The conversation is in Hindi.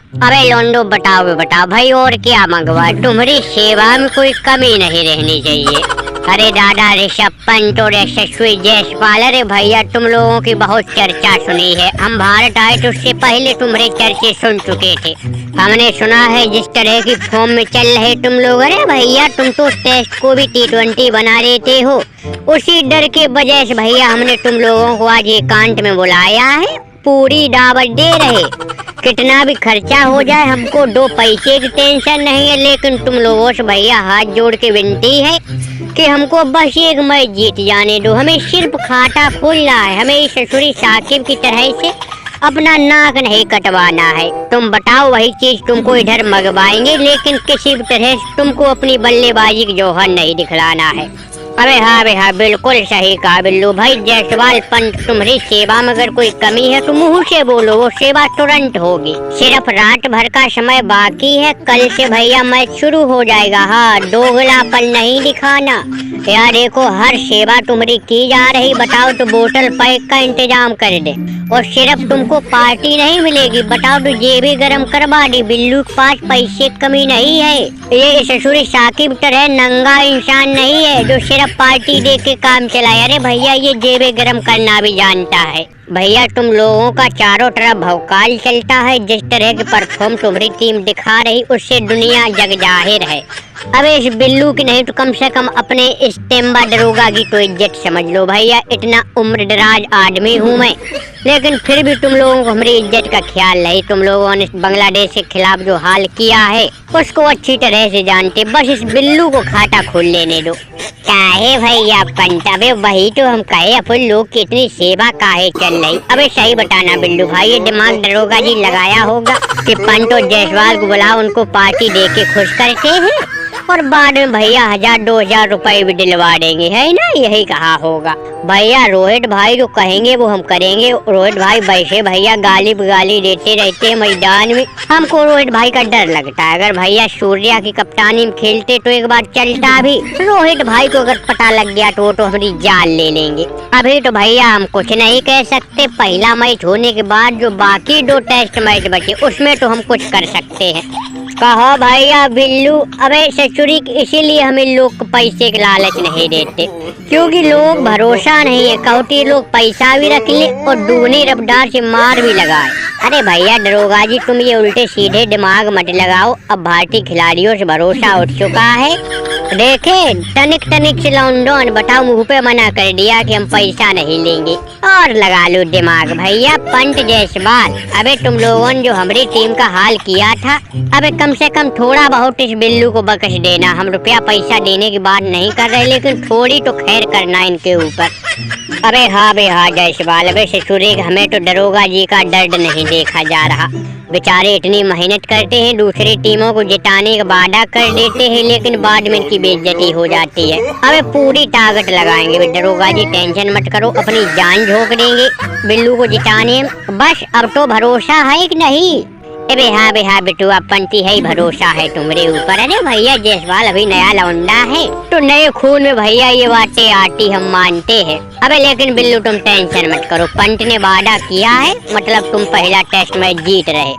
अबे लोंडो बताओ भाई, और क्या मंगवा? तुम्हारी सेवा में कोई कमी नहीं रहनी चाहिए। अरे दादा ऋषभ पंत और यशस्वी जायसवाल, अरे भैया तुम लोगों की बहुत चर्चा सुनी है। हम भारत आए तो उससे पहले तुम्हारे चर्चे सुन चुके थे। हमने सुना है जिस तरह की फॉर्म में चल रहे तुम लोग, अरे भैया तुम तो टेस्ट को भी T20 बना देते हो। उसी डर के वजह से भैया हमने तुम लोगों को आज एकांत में बुलाया है। पूरी दावत दे रहे, कितना भी खर्चा हो जाए हमको 2 पैसे की टेंशन नहीं है। लेकिन तुम लोगों से भैया हाथ जोड़ के विनती है कि हमको बस एक मैच जीत जाने दो। हमें सिर्फ खाता खोलना है, हमें ससुरी साकिब की तरह से अपना नाक नहीं कटवाना है। तुम बताओ वही चीज तुमको इधर मंगवाएंगे, लेकिन किसी भी तरह से तुमको अपनी बल्लेबाजी की जौहर नहीं दिखलाना है। अबे हाँ बिल्कुल सही कहा बिल्लू भाई। जायसवाल पंत तुम्हारी सेवा में अगर कोई कमी है तो मुंह से बोलो, वो सेवा तुरंत होगी। सिर्फ रात भर का समय बाकी है, कल से भैया मैच शुरू हो जाएगा। हाँ, दोगलापन नहीं दिखाना यार। देखो हर सेवा तुम्हारी की जा रही, बताओ तो बोतल पैक का इंतजाम कर दे। और सिर्फ तुमको पार्टी नहीं मिलेगी, बताओ तो जेबी गरम करवा दी। बिल्लू के पास पैसे कमी नहीं है। ये ससुरी साकिब तरह नंगा इंसान नहीं है जो सिर्फ पार्टी दे के काम चलाए। अरे भैया ये जेबे गरम करना भी जानता है। भैया तुम लोगों का चारों तरफ भौकाल चलता है। जिस तरह के परफॉर्म तुम्हारी टीम दिखा रही उससे दुनिया जग जाहिर है। अबे इस बिल्लू की नहीं तो कम से कम अपने इस टेम्बा दरोगा की तो इज्जत समझ लो भैया। इतना उम्रदराज आदमी हूँ मैं, लेकिन फिर भी तुम लोगों को हमारी इज्जत का ख्याल नहीं। तुम लोगों ने बांग्लादेश के खिलाफ जो हाल किया है उसको अच्छी तरह से जानते। बस इस बिल्लू को खाता खोल लेने दो। काहे भैया पंत, अबे वही तो हम कहे अपन लोग की इतनी सेवा काहे चल रही। अबे सही बताना बिल्लू भाई, ये दिमाग दरोगा जी लगाया होगा कि पंत और जायसवाल को बुलाओ, उनको पार्टी दे के खुश करते हैं और बाद में भैया 1000-2000 रुपए भी दिलवा देंगे, है ना? यही कहा होगा भैया। रोहित भाई जो कहेंगे वो हम करेंगे। रोहित भाई वैसे भैया गाली देते रहते हैं मैदान में। हमको रोहित भाई का डर लगता है। अगर भैया सूर्या की कप्तानी में खेलते तो एक बार चलता भी। रोहित भाई को अगर पता लग गया तो वो तो हमारी जान ले लेंगे। अभी तो भैया हम कुछ नहीं कह सकते। पहला मैच होने के बाद जो बाकी 2 टेस्ट मैच बचे उसमें तो हम कुछ कर सकते हैं। कहो भैया बिल्लू। अबे ससुरी इसीलिए हमें लोग पैसे के लालच नहीं देते, क्योंकि लोग भरोसा नहीं है। कहोटी लोग पैसा भी रख ले और दुगनी रफ्तार से मार भी लगाए। अरे भैया दरोगा जी तुम ये उल्टे सीधे दिमाग मत लगाओ। अब भारतीय खिलाड़ियों से भरोसा उठ चुका है। देखे तनिक से लौंडोन बताओ मुंह पे मना कर दिया कि हम पैसा नहीं लेंगे। और लगा लो दिमाग भैया पंत जायसवाल। अबे तुम लोगों ने जो हमारी टीम का हाल किया था, अबे कम से कम थोड़ा बहुत इस बिल्लू को बख्श देना। हम रुपया पैसा देने की बात नहीं कर रहे, लेकिन थोड़ी तो खैर करना इनके ऊपर। अबे हाँ जायसवाल। अबे ससुरे हमें तो दरोगा जी का दर्द नहीं देखा जा रहा। बेचारे इतनी मेहनत करते हैं, दूसरी टीमों को जिताने का वादा कर देते हैं, लेकिन बाद में इनकी बेइज्जती हो जाती है। अबे पूरी ताकत लगाएंगे दरोगा जी, टेंशन मत करो। अपनी जान झोंक देंगे बिल्लू को जिताने में। बस अब तो भरोसा है कि नहीं? अबे हाँ बेटू पंती है, भरोसा है तुम्हारे ऊपर। अरे भैया जायसवाल अभी नया लौंडा है तो नए खून में भैया ये बातें आती हम मानते हैं। अबे लेकिन बिल्लू तुम टेंशन मत करो, पंत ने वादा किया है, मतलब तुम पहला टेस्ट मैच जीत रहे।